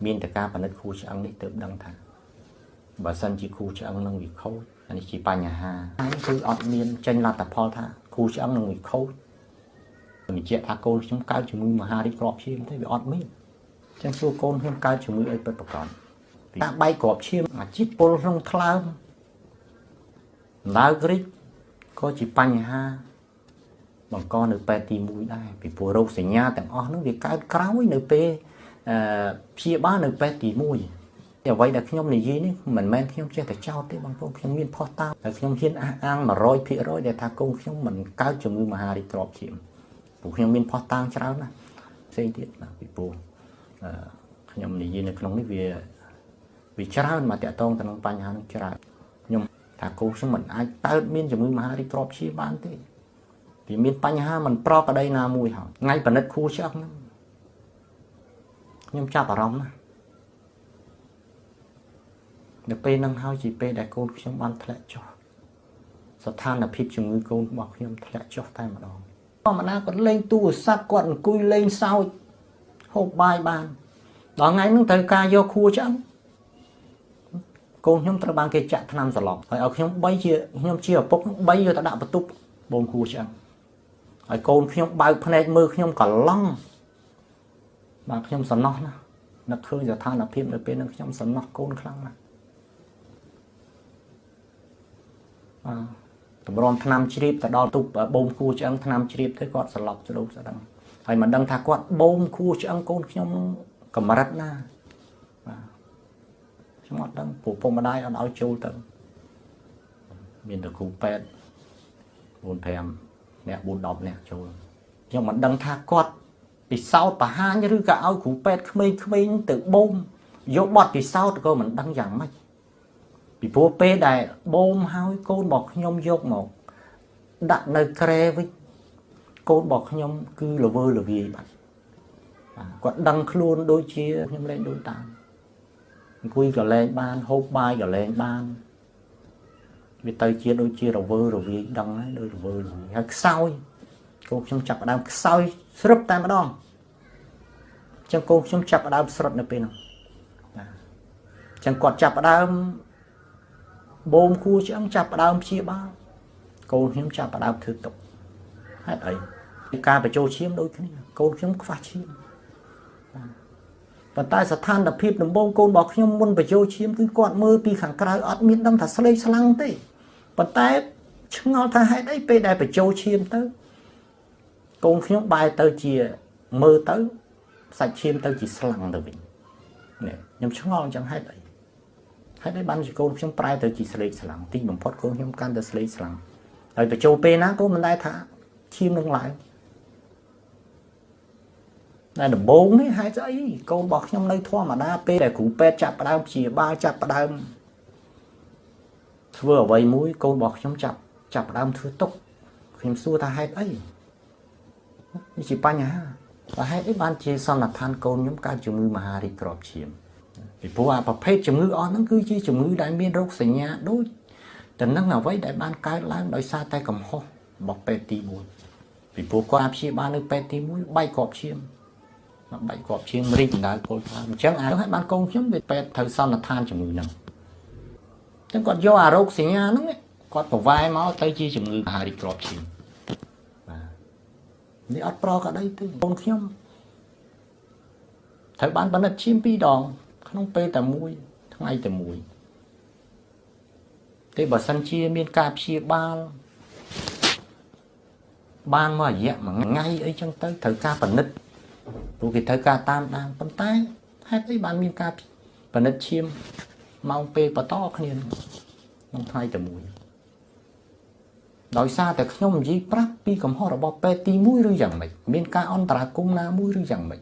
មានតការផលិតគូឆ្អឹងនេះទើបដឹងថាបើសិនជាគូឆ្អឹងនឹងវាខូចអានេះជាបញ្ហាហើយគឺអត់មានចេញលទ្ធផលថាគូឆ្អឹងនឹងវាខូចបញ្ជាក់ថាកូនខ្ញុំកើតជំងឺមហារីកគ្រាប់ឈាមទេវាអត់មានចឹងសួរកូនខ្ញុំកើតជំងឺអីពិតប្រាកដតាបែកគ្រាប់ឈាមអាជីពពុលក្នុងថ្លើមឡើយរីកក៏ជាបញ្ហាបង្កនៅពេទ្យទី1ដែរពីព្រោះរោគសញ្ញាទាំងអស់នោះវាកើតក្រោយនៅពេលព្យាបាលនៅពេទ្យទី1អ្វីដែលខ្ញុំនិយាយនេះមិនមែនខ្ញុំចេះតែចោទទេបងប្អូនខ្ញុំមានផុសតាមតែខ្ញុំហ៊ានអះអាង 100% ដែលថាកូនខ្ញុំមិនកើតជំងឺមហារីកគ្រាប់ឈាមព្រោះខ្ញុំមានផុសតាមច្រើនណាស់ផ្សេងទៀតណាពីព្រោះខ្ញុំនិយាយនៅក្នុងនេះវាច្រើនមកតាក់ទងទៅនឹងបញ្ហានេះច្រើនខ្ញុំថាកូនខ្ញុំមិនអាចកើតមានជំងឺមហារីកគ្រាប់ឈាមបានទេវាមានបញ្ហាមិនប្រក្រតីណាមួយហើយថ្ងៃបណិតគូឆ្អឹងហ្នឹងខ្ញុំចាប់អារម្មណ៍ណាស់នៅពេលហ្នឹងហើយជាពេលដែលកូនខ្ញុំបានធ្លាក់ចុះស្ថានភាពជំងឺកូនរបស់ខ្ញុំធ្លាក់ចុះតែម្ដងធម្មតាគាត់លេងទូរស័ព្ទគាត់អង្គុយលេងសើចហូបបាយបានដល់ថ្ងៃហ្នឹងត្រូវការយកខួរឆ្អឹងកូនខ្ញុំត្រូវបានគេចាក់ថ្នាំសន្លប់ហើយឲ្យខ្ញុំខ្ញុំជាឪពុក3យកទៅដាក់បន្ទប់បូមខួរឆ្អឹងហើយកូនខ្ញុំបើកភ្នែកមើលខ្ញុំកឡង់បាទខ្ញុំសំណោះណានឹកឃើញស្ថានភាពនៅពេលហ្នឹងខ្ញុំសំណោះកូនខ្លាំងណាស់តម្រាំថ្នាំជ្រាបទៅដល់ទូបូមខួរឆ្អឹងថ្នាំជ្រាបទៅគាត់សន្លប់ស្ដោកស្ដឹងហើយមិនដឹងថាគាត់បូមខួរឆ្អឹងកូនខ្ញុំកម្រិតណាបាទខ្ញុំអត់ដឹងព្រោះពុកម្ដាយអត់ឲ្យចូលទៅមានតែគ្រូពេទ្យ4-5អ្នក4-10អ្នកចូលខ្ញុំមិនដឹងថាគាត់ពិសោធន៍បរហាញឬក៏ឲ្យគ្រូពេទ្យក្មេងៗទៅបូមយកបទពិសោធន៍ក៏មិនដឹងយ៉ាងម៉េចពីព្រោះពេលដែលបូមហើយកូនរបស់ខ្ញុំយកមកដាក់នៅក្រែវិញកូនរបស់ខ្ញុំគឺល្វើល្វាយបាត់គាត់ដឹងខ្លួនដូចជាខ្ញុំលេងដូចតាមអង្គុយក៏លេងបានហូបបាយក៏លេងបានវាទៅជាដូចជារវើរវាយដឹងហើយដូចរវើរវាយហើយខ្សោយកូនខ្ញុំចាប់ផ្ដើមខ្សោយស្រឹបតែម្ដងអញ្ចឹងកូនខ្ញុំចាប់ផ្ដើមស្រុតនៅពេលហ្នឹងបាទអញ្ចឹងគាត់ចាប់ផ្ដើមបូមខួរឆ្អឹងចាប់ផ្ដើមព្យាបាលកូនខ្ញុំចាប់ផ្ដើមធ្វើទុកហេតុអីការបញ្ចូលឈាមដូចគ្នាកូនខ្ញុំខ្វះឈាមប៉ុន្តែស្ថានភាពដំបូងកូនរបស់ខ្ញុំមុនបញ្ចូលឈាមគឺគាត់មើលពីខាងក្រៅអត់មានដឹងថាស្លេកស្លាំងទេប៉ុន្តែឆ្ងល់ថាហេតុអីពេលដែលបញ្ចូលឈាមទៅកូនខ្ញុំបែរទៅជាមើលទៅសាច់ឈាមទៅជាស្លាំងទៅវិញនេះខ្ញុំឆ្ងល់អញ្ចឹងហេតុអីបានជាកូនខ្ញុំប្រែទៅជាស្លេកស្លាំងទីបំផុតកូនខ្ញុំកាន់តែស្លេកស្លាំងហើយបញ្ចូលពេលណាកូនមិនដែលថាឈាមនឹងឡើងតែដំបូងនេះហេតុស្អីកូនរបស់ខ្ញុំនៅធម្មតាពេលដែលគ្រូពេទ្យចាប់ផ្ដើមព្យាបាលចាប់ផ្ដើមធ្វើអ្វីមួយកូនរបស់ខ្ញុំចាប់ផ្ដើមធ្វើទុកខ្ញុំសួរថាហេតុអីនេះជាបញ្ហាតែហេតុអីបានជាសន្និដ្ឋានកូនខ្ញុំកើតជំងឺមហារីកគ្រាប់ឈាមពីព្រោះអាប្រភេទជំងឺអស់ហ្នឹងគឺជាជំងឺដែលមានរោគសញ្ញាដូចតែនឹងអ្វីដែលបានកើតឡើងដោយសារតែកំហុសរបស់ពេទ្យទី1ពីព្រោះគាត់ព្យាបាលនៅពេទ្យទី1បែកគ្រាប់ឈាមបែកគ្រាប់ឈាមរីកដណ្ដើមពលខ្លាំងអញ្ចឹងអាចឲ្យបានកូនខ្ញុំវាពេទ្យត្រូវសន្និដ្ឋានជំងឺហ្នឹងអញ្ចឹងគាត់យកអារោគសញ្ញាហ្នឹងគាត់ប្រវាយមកទៅជាជំងឺមហារីកគ្រាប់ឈាមបាទនេះអត់ប្រក្រតីទេកូនខ្ញុំត្រូវបានបណ្ឌិតឈាម2ដងក្នុងពេលតែមួយថ្ងៃតែមួយទេបើសិនជាមានការព្យាបាលបានមករយៈមួយថ្ងៃអីចឹងទៅត្រូវការបណ្ឌិតព្រោះគេត្រូវការតាមដានប៉ុន្តែហេតុអីបានមានការបណ្ឌិតឈាមម៉ោងពេលបន្តគ្នាក្នុងថ្ងៃតែមួយដោយសារតែខ្ញុំនិយាយប្រាប់ពីកំហុសរបស់ពេទ្យទី1ឬយ៉ាងម៉េចមានការអន្តរាគមន៍ណាមួយឬយ៉ាងម៉េច